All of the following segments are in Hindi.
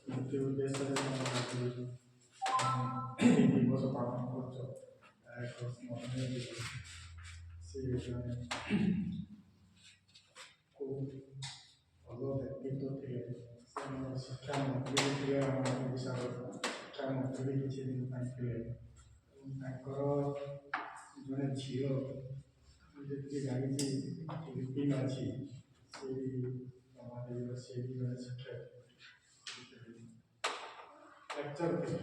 मुख्य उद्देश्य दिवस पालन कर भल व्यक्तित्व थे शिक्षा मंत्री थे ओडिशा शिक्षा मंत्री भी किसी दिन थे जड़े झील जी जानी लिपिन अच्छी से जड़े शिक्षक लेक्चर थे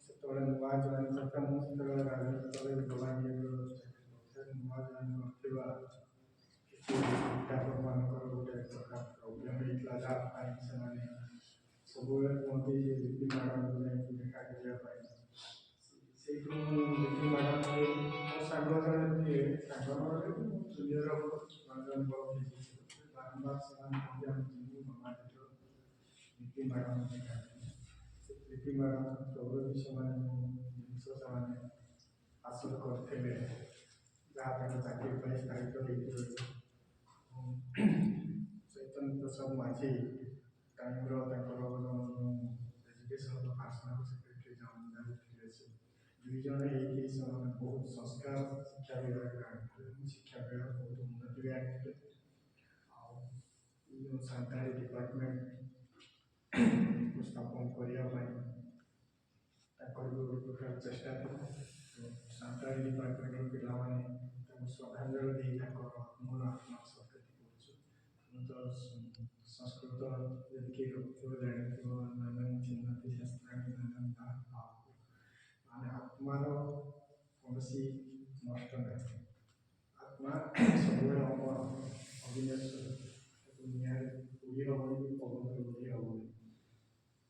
ସେତେବେଳେ ନୂଆ ଜଏନ୍ କରିଥିଲା ମୁଁ ସେତେବେଳେ ରାଜନୀତି ବଲାଙ୍ଗୀର ନୂଆ ଜଏନ୍ କରିଥିବା କିଛି ଅଧ୍ୟାପକମାନଙ୍କର ଗୋଟେ ପ୍ରକାର ପ୍ରୋବ୍ଲେମ୍ ହେଇଥିଲା ଯାହା ପାଇଁ ସେମାନେ ସବୁବେଳେ କୁହନ୍ତି ଯେ ଲିପି ମ୍ୟାଡ଼ାମକୁ ଯାଇକି ଦେଖା କରିବା ପାଇଁ ସେଇଠୁ ଲିପି ମ୍ୟାଡ଼ାମ ମୋ ସାଙ୍ଗ ଜଣେ ଥିଲେ ସାଙ୍ଗ ଜୁନିୟର ଜଣେ ବଡ଼ ବାରମ୍ବାର ସେମାନେ କହନ୍ତି ଆମେ ଯିବୁ ନମାଜର ଲିପି ମ୍ୟାଡ଼ାମ ଦେଖା ଲିପି ମ୍ୟାଡ଼ାମ ପ୍ରଭୃତି ସେମାନେ ଜିନିଷ ସେମାନେ ହାସଲ କରିଥିଲେ ଯାହା ତାଙ୍କ ଚାକିରି ପାଇଁ ସ୍ଥାୟିତ୍ୱ ହେଇଥିଲେ ଚୈତନ୍ୟ ପ୍ରସାଦ ମାଝୀ ଟାଇମ୍ର ତାଙ୍କର ଏଜୁକେସନ୍ ପାର୍ସନାଲ ସେକ୍ରେଟାରୀ ଜଣେ ଥିଲେ ସେ ଦୁଇ ଜଣ ହେଇକି ସେମାନେ ବହୁତ ସଂସ୍କାର ଶିକ୍ଷା ବିଭାଗରେ ଆଣିଥିଲେ ଶିକ୍ଷା ବିଭାଗ ବହୁତ ଉନ୍ନତିରେ ଆଣିଥିଲେ ଆଉ ସାନ୍ତାଳୀ ଡିପାର୍ଟମେଣ୍ଟ ସ୍ଥାପନ କରିବା ପାଇଁ ତାଙ୍କର ବି ଗୋଟେ ପ୍ରକାର ଚେଷ୍ଟା ଥିଲା ସାନ୍ତାଳୀ ଡିପାର୍ଟମେଣ୍ଟର ପିଲାମାନେ ତାଙ୍କୁ ଶ୍ରଦ୍ଧାଞ୍ଜଳି ଦେଇ ତାଙ୍କର ମୂଳ ଆତ୍ମା ସତ୍କୃତି କରୁଛୁ ମୁଁ ତ ସଂସ୍କୃତ ଯେତିକି ରକ୍ତୁର ଜାଣିଥିବ ନାନାନ ଚିହ୍ନତି ଶାସ୍ତ୍ରାଣୀ ନାନାନ ମାନେ ଆତ୍ମାର କୌଣସି ନଷ୍ଟ ନାହିଁ ଆତ୍ମା ସବୁବେଳେ ଅମର ଅବିନଶ୍ୱର ଦୁନିଆରେ ଉଡ଼ି ହେବନି କି ପବନରେ ଉଡ଼ି ହେବନି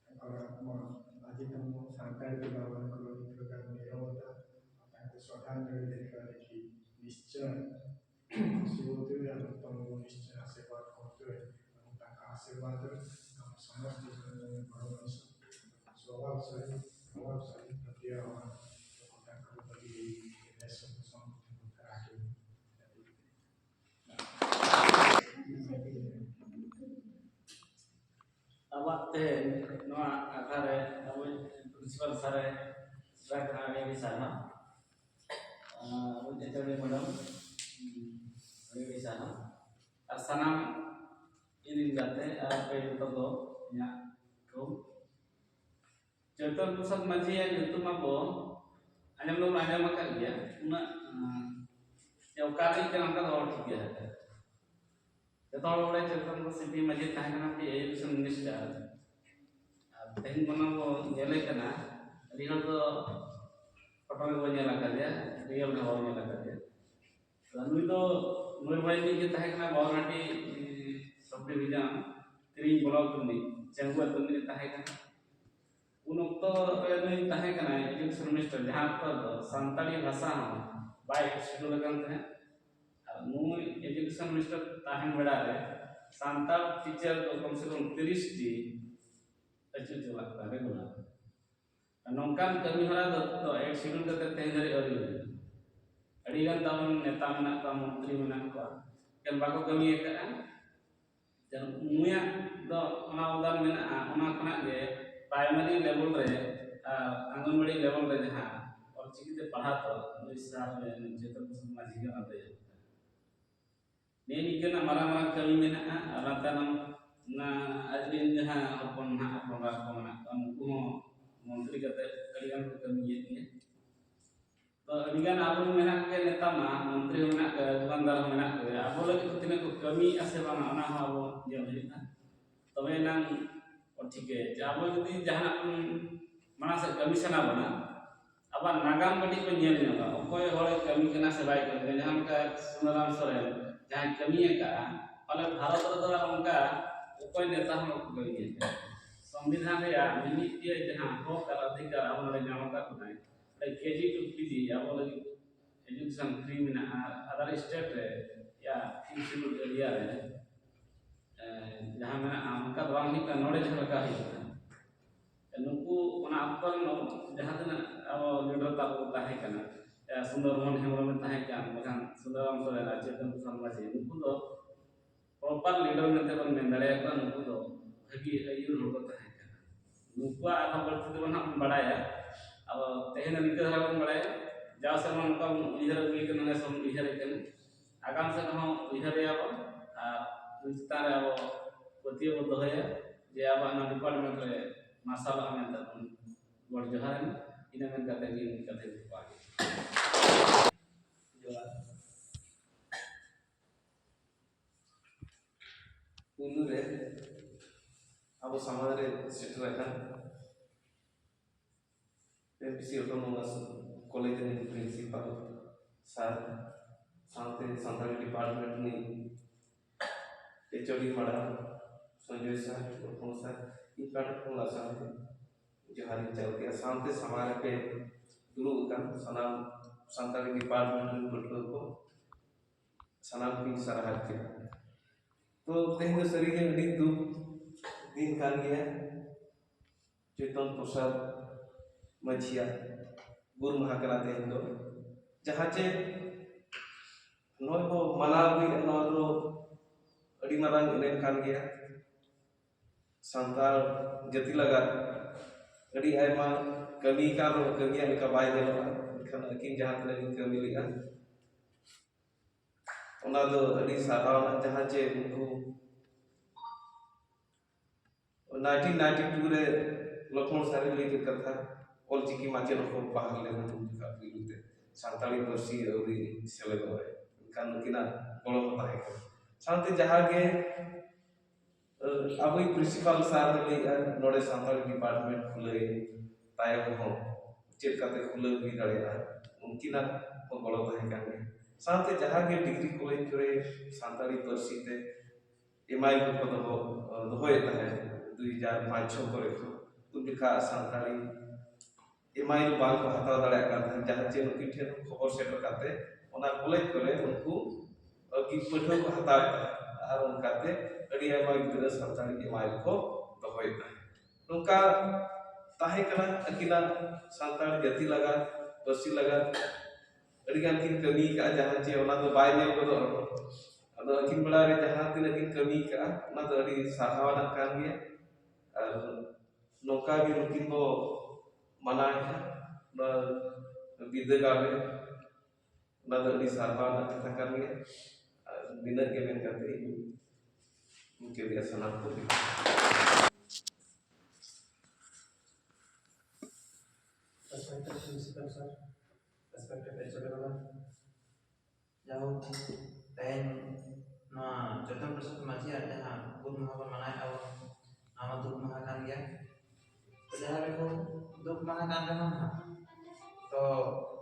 ତାଙ୍କର ଆତ୍ମା ଆଜି ତମ ସାନ୍ତାଳୀ ପିଲାମାନଙ୍କର ଏହି ପ୍ରକାର ନିରବତା ତାଙ୍କୁ ଶ୍ରଦ୍ଧାଞ୍ଜଳି ଦେଖିବା ଦେଖି ନିଶ୍ଚୟ ଖୁସି ହେଉଥିବେ ଏବଂ ତମକୁ ନିଶ୍ଚୟ ଆଶୀର୍ବାଦ କରୁଥିବେ ଏବଂ ତାଙ୍କ ଆଶୀର୍ବାଦରେ ଆମ ସମସ୍ତେ ବଡ଼ ମଣିଷ ସ୍ୱଭାବଶାଳୀ ପ୍ରଭାବଶାଳୀ ପ୍ରତିଭାବାନ ତାଙ୍କର ପ୍ରତି ଦେଶକୁ ସମୃଦ୍ଧି ଆଗେଇ awak teh noa akare abu principal sare serak nage di sana abu jadi madam di sana asanam ini jate apa itu do nya rum Jatuh pusat majian itu mabo hanya belum ada maka dia una jauh kali jangan kalau tiga Jatuh oleh jatuh sipi majid tahan nanti itu minister tahan mana mau nyelek kena real tu pertama gua nyelak aja real dah bawa nyelak aja lalu itu mulai ini kita tahan kena bawa nanti seperti bijak kering bolau tu ni jangan tu ni tahan kena unukto ini tahan kena itu semester jahat tu santali bahasa baik schedule kan tu ମୁଁ एजुकेशन मिनिस्टर ताहिन बेड़ारे सांताल टीचर को कम से कम 30 टी अचु चला तारे गुना नौकान कमी हरा तो एक शेड्यूल करते तेंजरी अरी अड़ीगन तावन नेता मेना का मंत्री मेना को केन बाको कमी एकरा जन मुया दो ओना उदान मेना ओना खना गे प्राइमरी लेवल रे आंगनवाड़ी लेवल रे जहां और चिकिते पढ़ा तो हिसाब में जेतो समाज के आते ini kena marang-marang kami mena alatanam na adrin jaha hopon ha program komana kamu menteri kata kalian kami ini to adigan abun mena ke neta ma menteri mena ke dukandar mena ke abo lagi kutina ko kami ase bana ana habo jemlina tobe nang otike jabo jodi jahan mana se kami sana bana aban nagam kadi ko nyel nyala okoy hore kami kena sebai ko jahan ka sunaram soren जहाँ कमी है का वाले भारत रत्न उनका कोई नेता हम लोग कमी है संविधान रे निमित्त जहाँ हक और अधिकार हम लोग नाम का कुनाई केजी टू पीजी हम लोग एजुकेशन फ्री में ना अदर स्टेट रे या फ्री शेड्यूल एरिया रे जहाँ मेरा उनका दवांग ही का नॉलेज लगा ही नुकु ओना अक्तन जहाँ तक अब लीडर ताको ताहे कना सुंदरमोहन हेमरम ताहे कान बखान सुंदरराम सोरेन चेतन प्रसाद माझी नुकु दो प्रॉपर लीडर मेंते बन मेन दाड़े को नुकु दो भागी आयुर हो ताहे कना नुकु आधा परिस्थिति बन हम बड़ाया अब तेहन निके धरा बन बड़ाया जाव से मन का इधर उली के नने सम इधर के आगाम से हम इधर या आ चितारे अब पतियो दोहया जे अब ना डिपार्टमेंट रे मार्शल हमें तब गोड़ जोहार इन में कते की कते पागे जोहार पुलु रे अब समाज रे सेटर रखा एमपीसी ऑटोनोमस कॉलेज ने प्रिंसिपल सर साथै संताली डिपार्टमेंट ने एचओडी मड़ा संजय सर और सर इन काट को लासा जोहारी चल के साथै समाज पे दुरु का सनाम संताली डिपार्टमेंट ने पटलो को सनाम की सराहत के तो तेहन सरी के अड़ी दुख दिन कान गया चेतन प्रसाद मछिया गुरु महाकला तेहन दो जहाँ चे नोय को मनाव भी नो दो अड़ी मारांग इनेन कान गया संताल जति लगा अड़ी आयमा कमी का रो कमिया लेका बाय देलो खान अकिन जहाँ तने कमी लिया ओना दो अड़ी साराव जहाँ चे उनको 1992 रे लक्ष्मण सारे लेके कथा ऑल चिकी माचे को बाहर लेना उनका बिलुते संताली पर्सी अवरी सेले होय कान किना गोलो मता है साथे जहाँ के अबई प्रिंसिपल सर ले नोडे संताली डिपार्टमेंट खुले तायम हो चेक करते खुले भी दड़ेया उनकिना को गोलो है कान साथे जहाँ के डिग्री कॉलेज रे संताली पर्सी ते एमआई को दोहोय है 2005-6 करे उन लिखा संताली एमआई लो बाल को हताव दड़े का जहाँ चे उनकी ठेन खबर सेटर करते ओना कॉलेज करे उनको की पठो को हताव और उनकाते अड़ी एमआई गिद्रा संताली एमआई को दोहोय नुका ताहे कना अकिना संताली जति लगा पर्सी लगा अड़ी गान की कमी का जहाँ चे ओना तो बाय नेल को अदो अकिन बड़ा रे जहाँ तिन अकिन कमी का ओना तो अड़ी साहावाना कान गया और नौका भी उनकिन को मना है ना विद्यागार में ना तो अड़ी साहावाना कथा कान गया बिना के में करते उनके भी सनाम को भी respected principal sir, respected HOD jauh dan na Chaitan Prasad Machi jहाँ गुरु महावर मनाए अब nama दुख महाकान गया तो जहाँ देखो दुख महाकान का नाम तो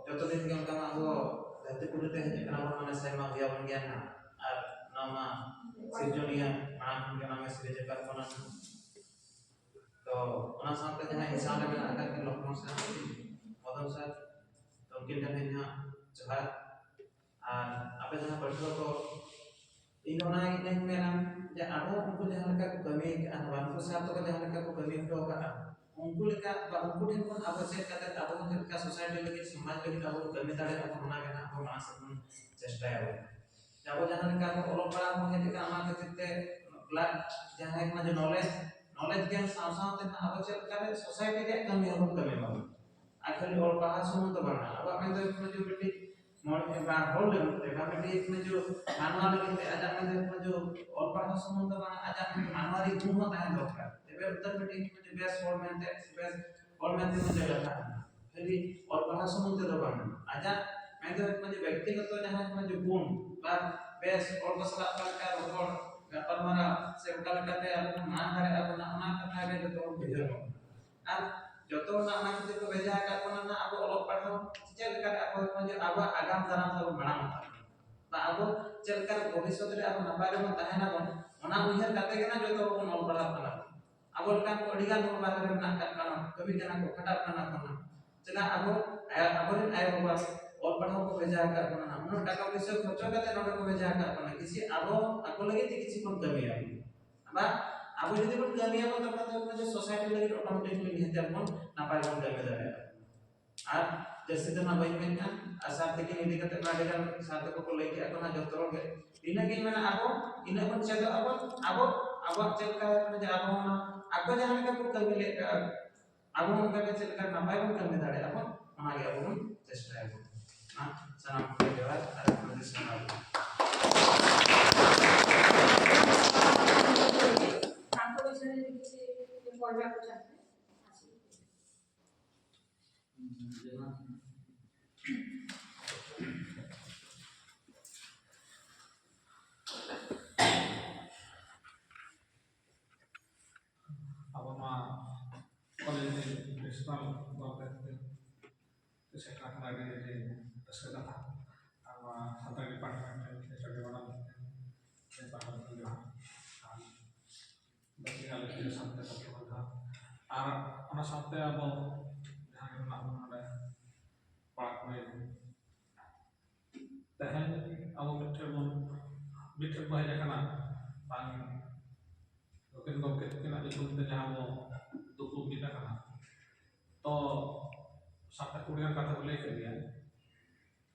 जो दिन के उनका नाम वो धरती पुरुष है जितना वो मैंने सही मांग दिया बन गया ना और नाम सिर्जनिया माना के नाम से जगह बना तो उन्हें साथ जहाँ इंसान में आकर के लक्ष्मण सर मदन सर तो उनके लिए यहाँ जहाँ आप जहाँ पढ़ते हो तो इन दोनों एक मेरा जे आबो उनको जहाँ का कमी अनवान को साथ तो जहाँ का कमी तो का उनको लेका उनको दिन को आवश्यक करते आबो का सोसाइटी लगे समाज लगे आबो कमी ताड़े का होना के ना आबो मानस चेष्टा है आबो जहाँ का ओलो पड़ा हो है का आमा के क्लास जहाँ एक ना जो नॉलेज ज्ञान साथ ना आबो चल करे सोसाइटी के कमी हो कमी बा आखिर और पढ़ा सुन तो बना अब मैं तो जो बेटी मोड़ बार होल देखा बेटी इसमें जो मानवारी के आजा में जो और पढ़ा सुन तो बना आजा में मानवारी गुण होता है दरकार तबे उत्तर बेटी जो बेस्ट फॉर में बेस्ट फॉर में जो लगा फिर और पढ़ा सुन तो बना आजा मैं तो इसमें जो व्यक्तिगत तो जहां में जो गुण बात बेस्ट और बसला का रोड परमाना से उनका कहते हैं अपना मान करे अपना ना कथा के तो भेजो अब जतो ना ना के तो भेजा का अपना ना अब अलग पढ़ो चल कर अब जो अब आगाम दाराम सब बना ता अब चल कर भविष्य रे अब नपारे में तहना बन ओना उहर काते के ना जतो को नल पढ़ा पना अब का को अडिगा नल बारे में ना का कभी के ना को खटा पना पना चला अब आय बाबा और पढ़ाओ को भेजा का अपना उन टाका पैसा खर्च करते नोट को भेजा का अपना किसी अब लगे किसी को कमी है बा आबो जदि बन कमिया बन तब तो जे सोसाइटी लगी ऑटोमेटिकली निहते बन नापाय बन कमी दाड़े और जैसे तो ना बाई में आसार तक इदी कते नाडेगान साथे को लई के ना जतरो के इना के माने आबो इना बन चेदो आबो चेलका जे आबो ना आबो जहां का को कमी ले आबो उनका के चेलका नापाय बन कमी दाड़े आबो ओना के आबो चेष्टा है ना सनाम के जवाब और प्रदेश सनाम आपको विषय किसी पढ़ा को चाहते हैं अब college principal secretary lagi jadi peserta satu departemen sebagai mana departemen juga bagi kalau kita sampai ke mana anak sampai apa yang nak ada pak tahan awak betul bahaya kena bang mungkin kena ikut kerja mau 20 kita kena तो sampai kuliah kata boleh kalian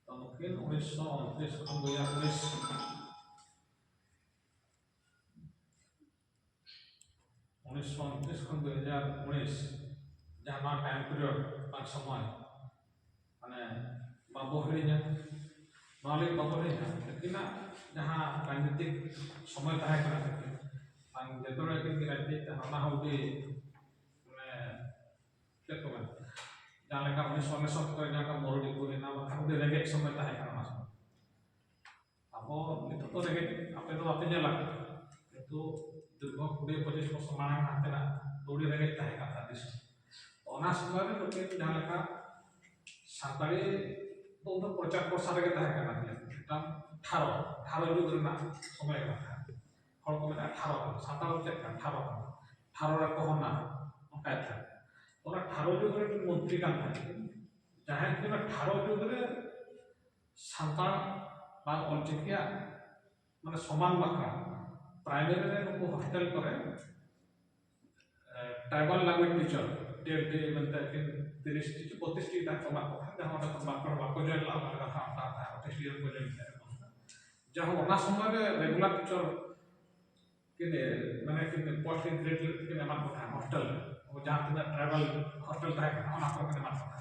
तो mungkin 1929 kan 2019 जहाँ टाइम पीरियड पाँच समय माने बाबू हरिnya मालिक बाबू हरिnya लेकिन जहाँ राजनीतिक समय ताहे करा ang जतोरे के राजनीति हना होगी माने क्या जहाँ लेकर 1919 जहाँ का मोरडी को ना बाहर उधर रेगेट समय ताहे करा mas अब itu तो रेगेट apa itu artinya lah itu dulu kuliah posisi semangat nanti lah dulu रेगेट ताहे kata dis ona sebenarnya mungkin jहाँ लेकर सातारी तो उधर प्रचार प्रसार के ताहे kara dia kita tharo juga na समय kata hal ko mena tharo Satara cek kan tharo ra ko hona oka tha ora tharo juga ke मंत्री kan tha जहाँ के ना tharo juga ke सातार बा ऑलचिकिया माने समान बाखरा प्राइमरी रे नुको हॉस्टल करे ट्राइबल लैंग्वेज टीचर डेढ़ बनता है 30 32 टी तक समा को जहां मतलब बाको जो ला लगा था आता है 28 ईयर को जो जहां ओना समय रे रेगुलर टीचर के माने कि पोस्ट ग्रेजुएट के मान को था हॉस्टल वो जहां ट्राइबल हॉस्टल था ओना को के मान